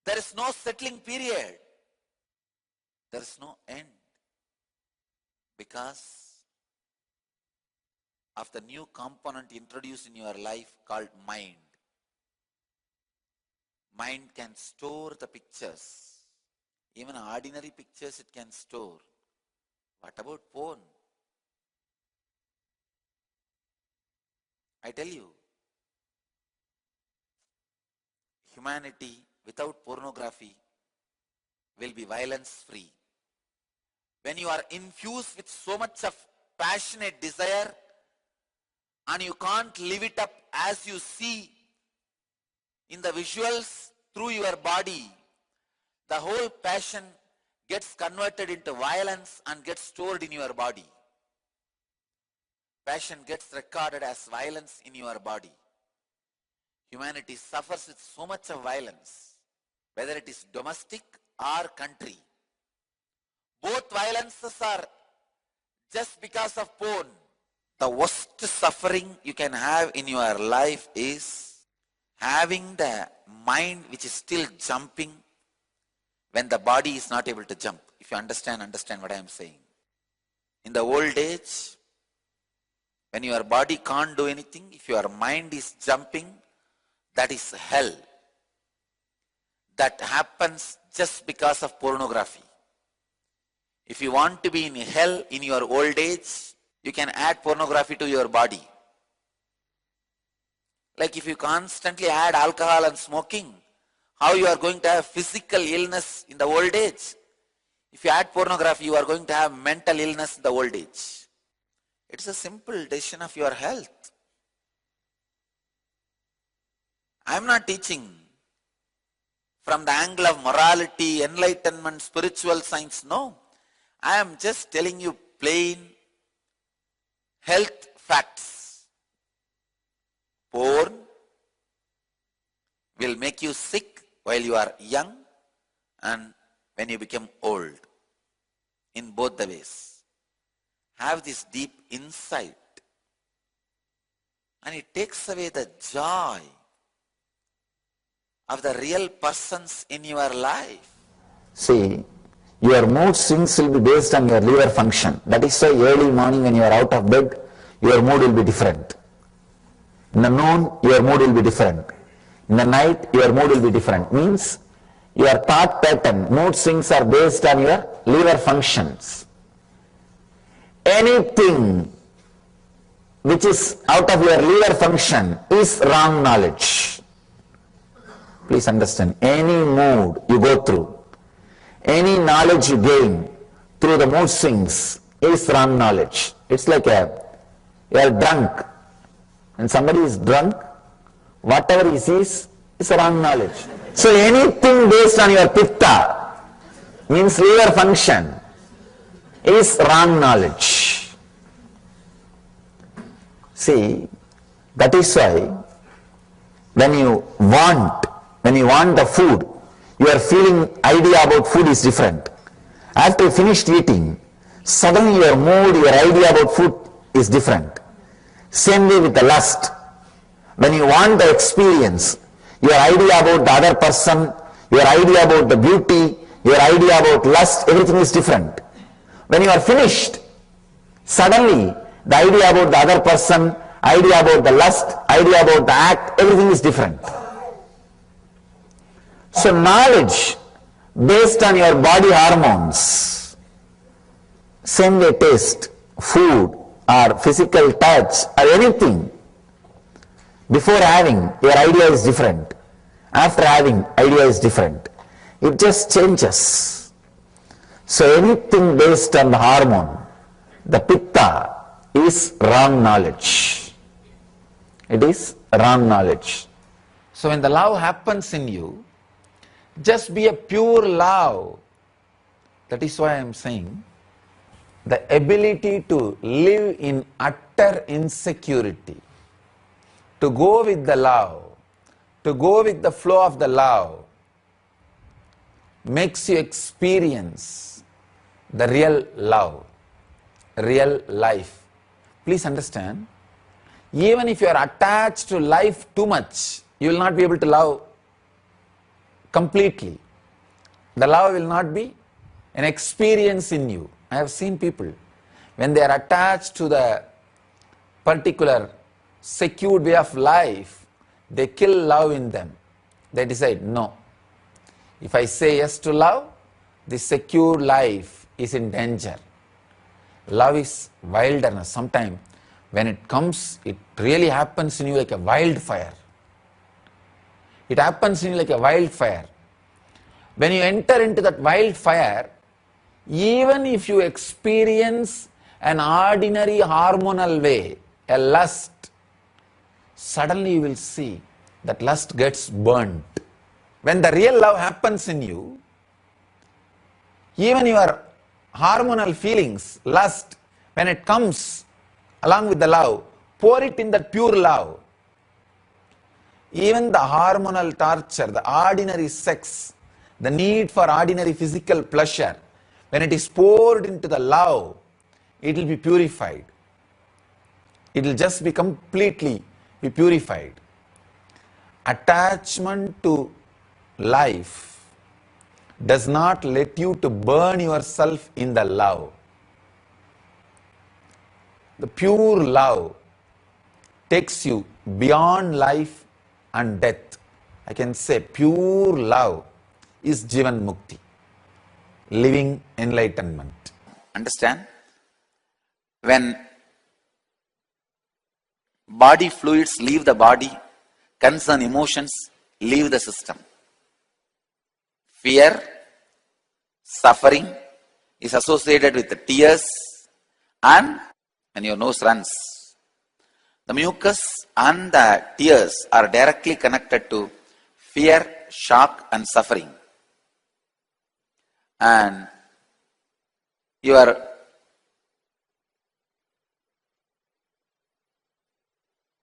Speaker 3: There is no settling period. There is no end. Because of the new component introduced in your life called mind. Mind can store the pictures. Even ordinary pictures it can store. What about porn? I tell you, humanity without pornography will be violence free. When you are infused with so much of passionate desire and you can't live it up as you see in the visuals through your body, the whole passion gets converted into violence and gets stored in your body. Passion gets recorded as violence in your body. Humanity suffers with so much of violence, whether it is domestic or country. Both violences are just because of porn. The worst suffering you can have in your life is having the mind which is still jumping when the body is not able to jump. If you understand what I am saying. In the old age, when your body can't do anything, if your mind is jumping, that is hell. That happens just because of pornography. If you want to be in hell in your old age, you can add pornography to your body. Like if you constantly add alcohol and smoking, how you are going to have physical illness in the old age? If you add pornography, you are going to have mental illness in the old age. It's a simple decision of your health. I am not teaching from the angle of morality, enlightenment, spiritual science. No. I am just telling you plain health facts. Porn will make you sick while you are young and when you become old. In both the ways. Have this deep insight. And it takes away the joy of the real persons in your life.
Speaker 5: See, your mood swings will be based on your liver function. That is why early morning when you are out of bed, your mood will be different. In the noon, your mood will be different. In the night, your mood will be different. Means your thought pattern, mood swings are based on your liver functions. Anything which is out of your liver function is wrong knowledge. Please understand, any mood you go through, any knowledge you gain through the mood swings is wrong knowledge. It's like you are drunk. When somebody is drunk, whatever he sees is wrong knowledge. So anything based on your pitta, means liver function, is wrong knowledge. See, that is why when you want the food, your feeling idea about food is different. After you finished eating, suddenly your mood, your idea about food is different. Same way with the lust. When you want the experience, your idea about the other person, your idea about the beauty, your idea about lust, everything is different. When you are finished, suddenly the idea about the other person, idea about the lust, idea about the act, everything is different. So knowledge based on your body hormones, same way taste, food or physical touch or anything, before having your idea is different, after having idea is different. It just changes. So anything based on the hormone, the pitta, is wrong knowledge. It is wrong knowledge.
Speaker 4: So when the love happens in you, just be a pure love. That is why I am saying, the ability to live in utter insecurity, to go with the love, to go with the flow of the love, makes you experience the real love, real life. Please understand, even if you are attached to life too much, you will not be able to love completely. The love will not be an experience in you. I have seen people, when they are attached to the particular secured way of life, they kill love in them. They decide, no, if I say yes to love, this secure life is in danger. Love is wilderness. Sometimes when it comes, it really happens in you like a wildfire. It happens in you like a wildfire. When you enter into that wildfire, even if you experience an ordinary hormonal way, a lust, suddenly you will see that lust gets burnt. When the real love happens in you, even your hormonal feelings, lust, when it comes along with the love, pour it in that pure love. Even the hormonal torture, the ordinary sex, the need for ordinary physical pleasure, when it is poured into the love, it will be purified. It will just be completely be purified. Attachment to life does not let you to burn yourself in the love. The pure love takes you beyond life and death. I can say pure love is Jivan Mukti, living enlightenment.
Speaker 3: Understand? When body fluids leave the body, concern emotions leave the system. Fear, suffering is associated with the tears, and when your nose runs, the mucus and the tears are directly connected to fear, shock and suffering. And your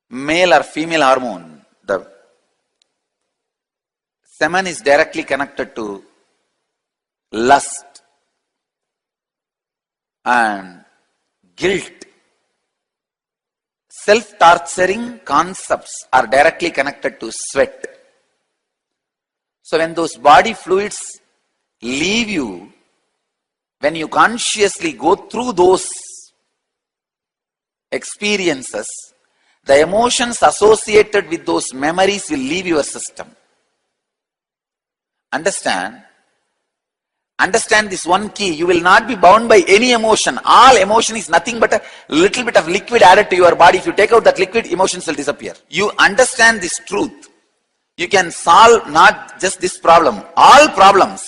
Speaker 3: male or female hormone, the semen, is directly connected to lust and guilt. Self-torturing concepts are directly connected to sweat. So when those body fluids leave you, when you consciously go through those experiences, the emotions associated with those memories will leave your system. Understand? Understand this one key. You will not be bound by any emotion. All emotion is nothing but a little bit of liquid added to your body. If you take out that liquid, emotions will disappear. You understand this truth, you can solve not just this problem, all problems.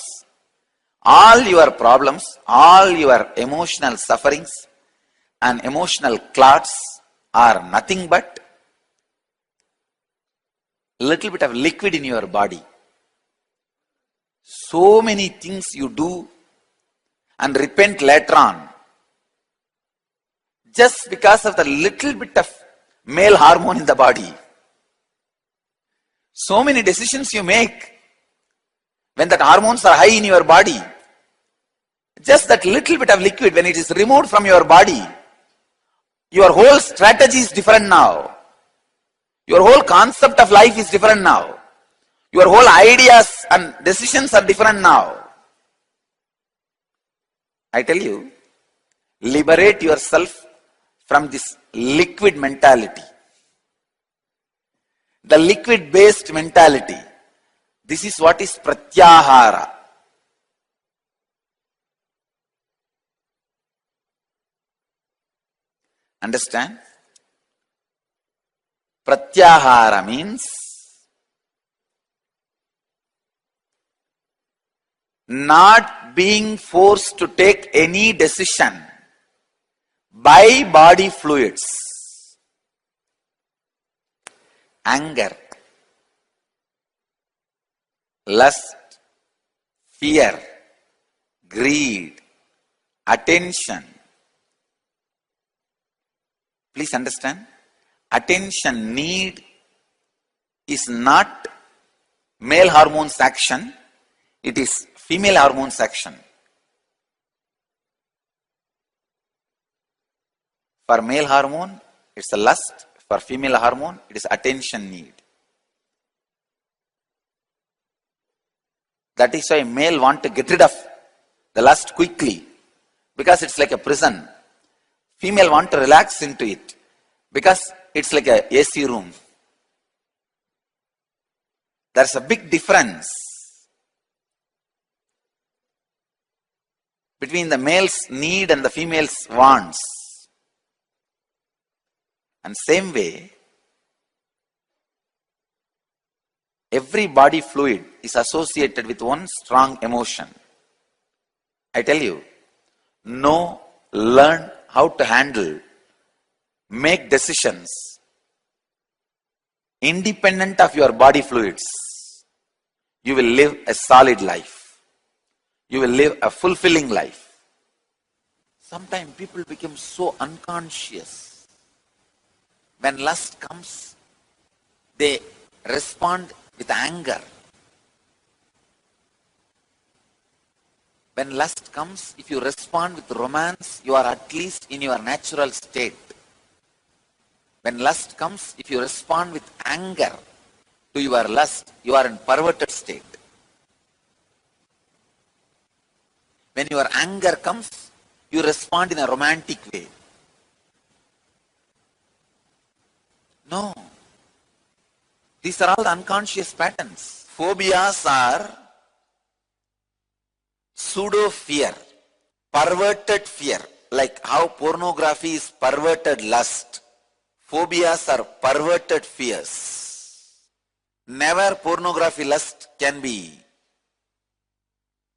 Speaker 3: All your problems, all your emotional sufferings and emotional clots are nothing but little bit of liquid in your body. So many things you do and repent later on just because of the little bit of male hormone in the body. So many decisions you make when that hormones are high in your body. Just that little bit of liquid, when it is removed from your body, your whole strategy is different now. Your whole concept of life is different now. Your whole ideas and decisions are different now. I tell you, liberate yourself from this liquid mentality. The liquid based mentality. This is what is pratyahara. Understand? Pratyahara means not being forced to take any decision by body fluids. Anger, lust, fear, greed, attention. Please understand, attention need is not male hormones action, it is female hormones action. For male hormone, it's a lust. For female hormone, it is attention need. That is why male want to get rid of the lust quickly, because it's like a prison. Female want to relax into it, because it's like a AC room. There's a big difference between the male's need and the female's wants. And same way, every body fluid is associated with one strong emotion. I tell you, know, learn how to handle, make decisions independent of your body fluids. You will live a solid life. You will live a fulfilling life. Sometimes people become so unconscious. When lust comes, they respond with anger. When lust comes, if you respond with romance, you are at least in your natural state. When lust comes, if you respond with anger to your lust, you are in perverted state. When your anger comes, you respond in a romantic way. No. These are all the unconscious patterns. Phobias are pseudo fear, perverted fear, like how pornography is perverted lust. Phobias are perverted fears. Never pornography lust can be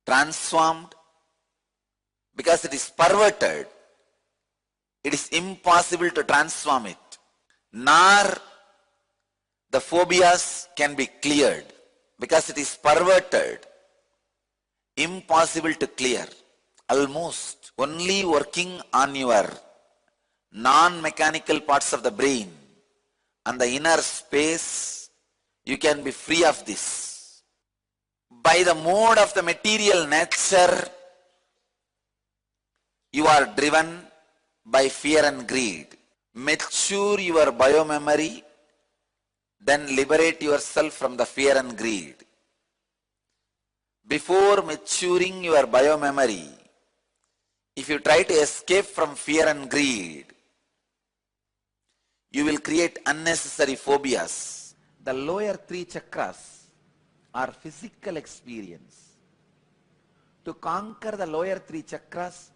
Speaker 3: transformed, because it is perverted. It is impossible to transform it. Nor the phobias can be cleared, because it is perverted, impossible to clear. Almost only working on your non-mechanical parts of the brain and the inner space, you can be free of this. By the mode of the material nature, you are driven by fear and greed. Mature your biomemory, then liberate yourself from the fear and greed. Before maturing your biomemory, if you try to escape from fear and greed, you will create unnecessary phobias. The lower three chakras are physical experience. To conquer the lower three chakras,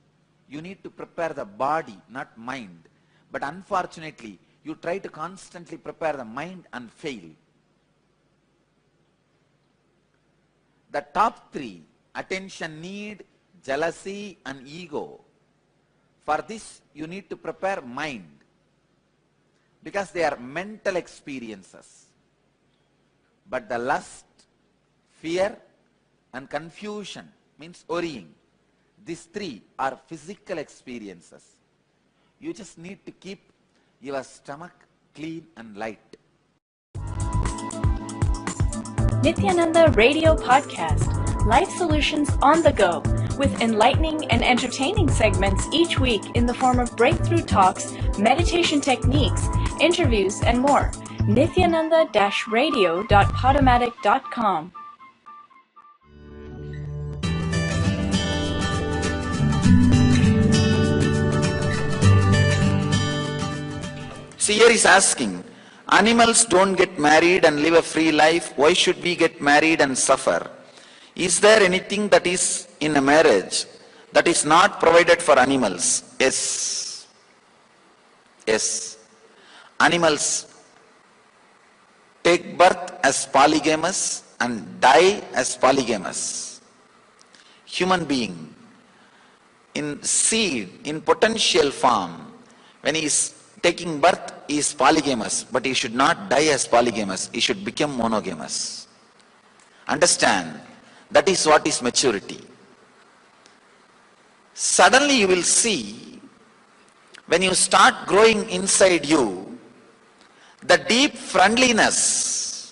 Speaker 3: you need to prepare the body, not mind. But unfortunately, you try to constantly prepare the mind and fail. The top three, attention need, jealousy and ego. For this, you need to prepare mind, because they are mental experiences. But the lust, fear and confusion, means worrying, these three are physical experiences. You just need to keep your stomach clean and light.
Speaker 6: Nityananda Radio Podcast, Life Solutions on the Go, with enlightening and entertaining segments each week in the form of breakthrough talks, meditation techniques, interviews, and more. Nityananda-radio.podomatic.com.
Speaker 4: See, here is asking, animals don't get married and live a free life. Why should we get married and suffer? Is there anything that is in a marriage that is not provided for animals? Yes. Yes. Animals take birth as polygamous and die as polygamous. Human being, in seed, in potential form, when he is taking birth, he is polygamous, but he should not die as polygamous. He should become monogamous. Understand, that is what is maturity. Suddenly you will see, when you start growing inside you, the deep friendliness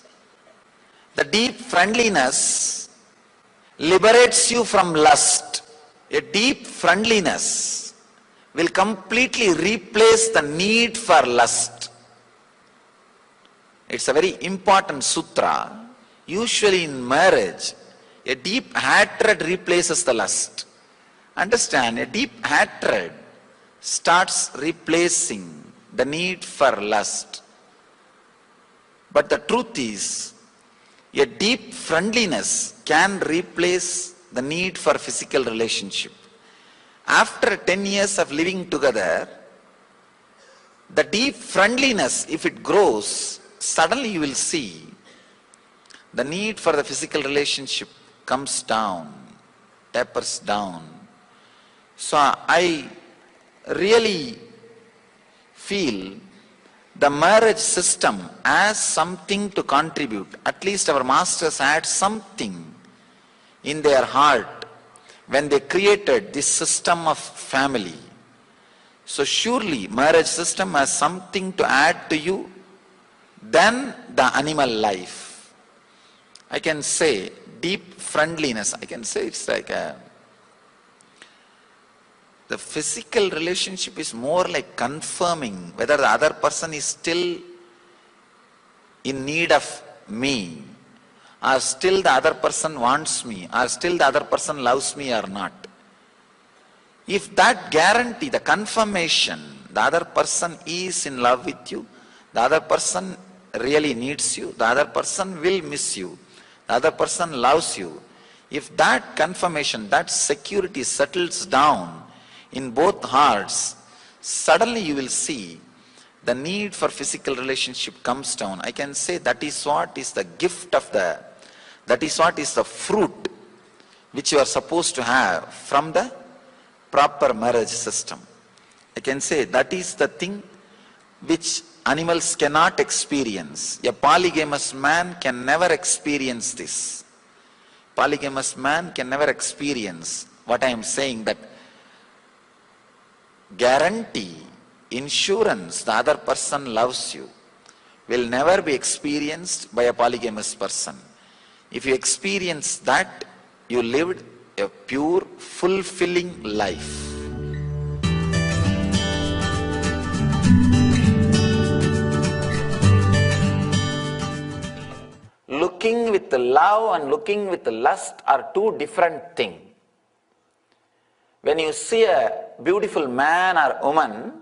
Speaker 4: liberates you from lust. A deep friendliness will completely replace the need for lust. It's a very important sutra. Usually in marriage, a deep hatred replaces the lust. Understand, a deep hatred starts replacing the need for lust. But the truth is, a deep friendliness can replace the need for physical relationship. After 10 years of living together, the deep friendliness, if it grows, suddenly you will see the need for the physical relationship comes down, tapers down. So I really feel the marriage system has something to contribute. At least our masters had something in their heart when they created this system of family. So surely marriage system has something to add to you than the animal life. I can say deep friendliness. I can say it's like the physical relationship is more like confirming whether the other person is still in need of me, or still the other person wants me, or still the other person loves me or not. If that guarantee, the confirmation, the other person is in love with you, the other person really needs you, the other person will miss you, the other person loves you. If that confirmation, that security settles down in both hearts, suddenly you will see the need for physical relationship comes down. I can say that is what is the gift of that is what is the fruit which you are supposed to have from the proper marriage system. I can say that is the thing which animals cannot experience. A polygamous man can never experience this. Polygamous man can never experience what I am saying, that guarantee, insurance, the other person loves you, will never be experienced by a polygamous person. If you experience that, you lived a pure, fulfilling life. Looking with love and looking with lust are two different things. When you see a beautiful man or woman,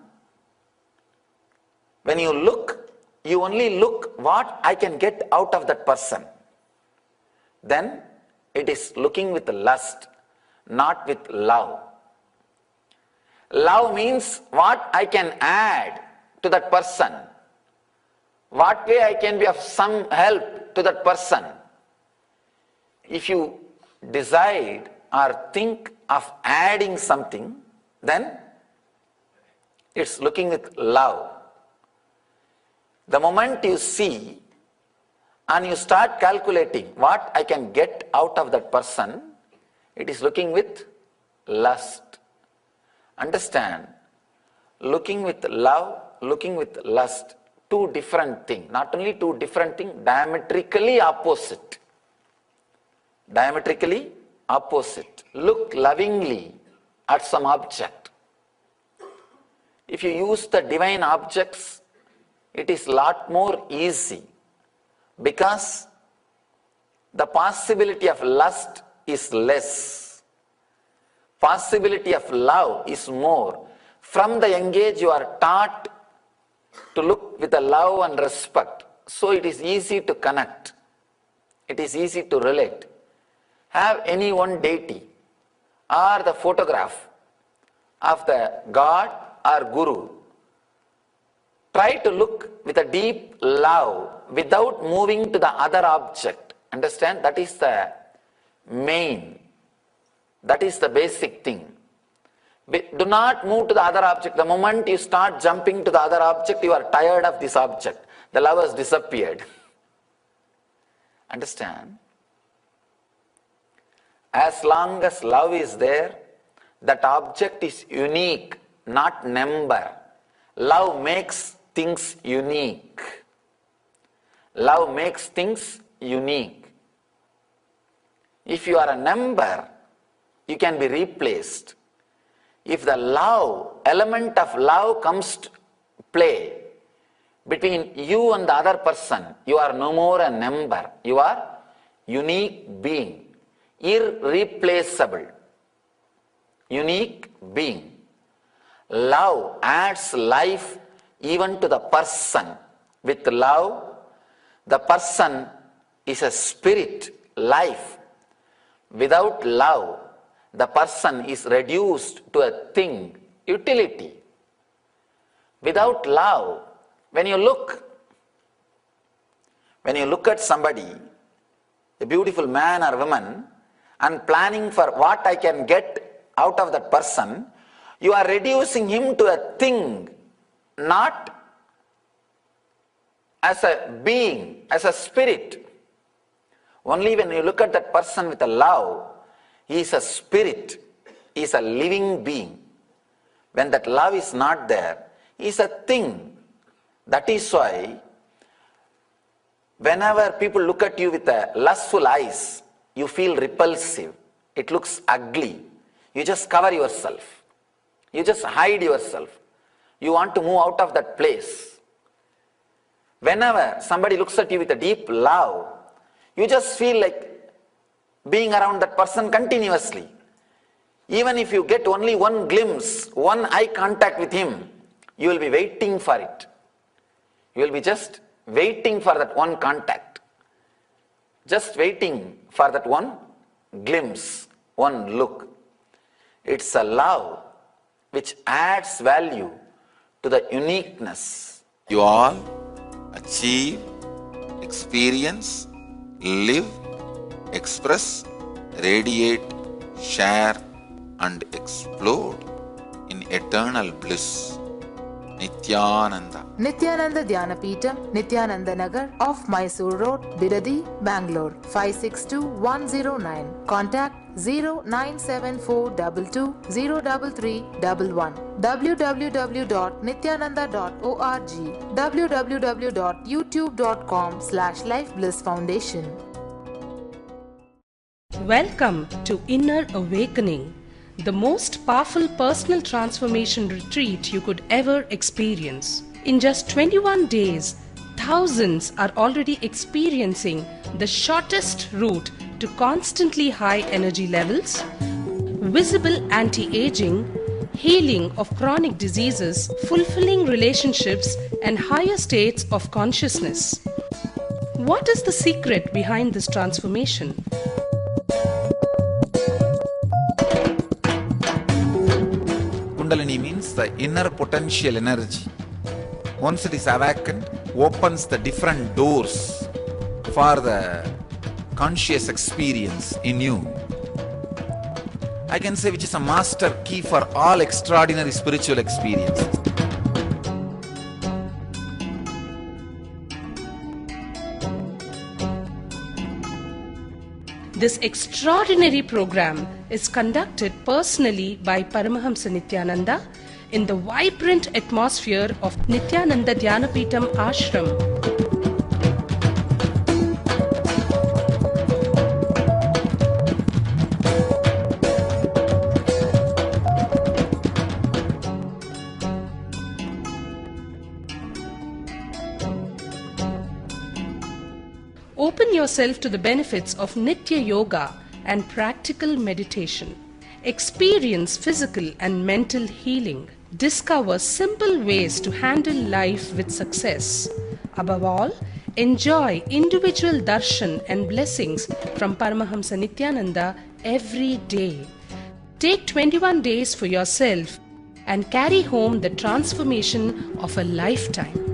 Speaker 4: when you look, you only look what I can get out of that person. Then it is looking with lust, not with love. Love means what I can add to that person, what way I can be of some help to that person. If you decide or think of adding something, then it's looking with love. The moment you see and you start calculating what I can get out of that person, it is looking with lust. Understand, looking with love, looking with lust, two different things. Not only two different things, diametrically opposite. Diametrically opposite. Look lovingly at some object. If you use the divine objects, it is lot more easy, because the possibility of lust is less. Possibility of love is more. From the young age you are taught to look with a love and respect. So it is easy to connect. It is easy to relate. Have any one deity or the photograph of the God or Guru. Try to look with a deep love without moving to the other object. Understand? That is the main. That is the basic thing. Do not move to the other object. The moment you start jumping to the other object, you are tired of this object. The love has disappeared. Understand?
Speaker 5: As long as love is there, that object is unique, not number. Love makes things unique. Love makes things unique. If you are a number, you can be replaced. If the love, element of love comes to play between you and the other person, you are no more a number. You are unique being. Irreplaceable, unique being. Love adds life even to the person. With love, the person is a spirit, life. Without love, the person is reduced to a thing, utility. Without love, when you look at somebody, a beautiful man or woman, and planning for what I can get out of that person, you are reducing him to a thing, not as a being, as a spirit. Only when you look at that person with a love, he is a spirit, he is a living being. When that love is not there, he is a thing. That is why whenever people look at you with a lustful eyes, you feel repulsive. It looks ugly. You just cover yourself. You just hide yourself. You want to move out of that place. Whenever somebody looks at you with a deep love, you just feel like being around that person continuously. Even if you get only one glimpse, one eye contact with him, you will be waiting for it. You will be just waiting for that one contact. Just waiting for that one glimpse, one look. It's a love which adds value to the uniqueness.
Speaker 3: You all achieve, experience, live, express, radiate, share, and explode in eternal bliss. Nityananda.
Speaker 7: Nityananda Dhyanapitham, Nityananda Nagar, off Mysore Road, Bidadi, Bangalore, 562109. Contact 0974220331. www.nityananda.org. www.youtube.com/lifeblissfoundation.
Speaker 8: Welcome to Inner Awakening, the most powerful personal transformation retreat you could ever experience. In just 21 days, thousands are already experiencing the shortest route to constantly high energy levels, visible anti-aging, healing of chronic diseases, fulfilling relationships, and higher states of consciousness. What is the secret behind this transformation?
Speaker 4: Kundalini means the inner potential energy. Once it is awakened, opens the different doors for the conscious experience in you. I can say which is a master key for all extraordinary spiritual experiences.
Speaker 8: This extraordinary program is conducted personally by Paramahamsa Nithyananda in the vibrant atmosphere of Nityananda Dhyanapitham Ashram. Open yourself to the benefits of Nitya Yoga and practical meditation. Experience physical and mental healing. Discover simple ways to handle life with success. Above all, enjoy individual darshan and blessings from Paramahamsa Nithyananda every day. Take 21 days for yourself and carry home the transformation of a lifetime.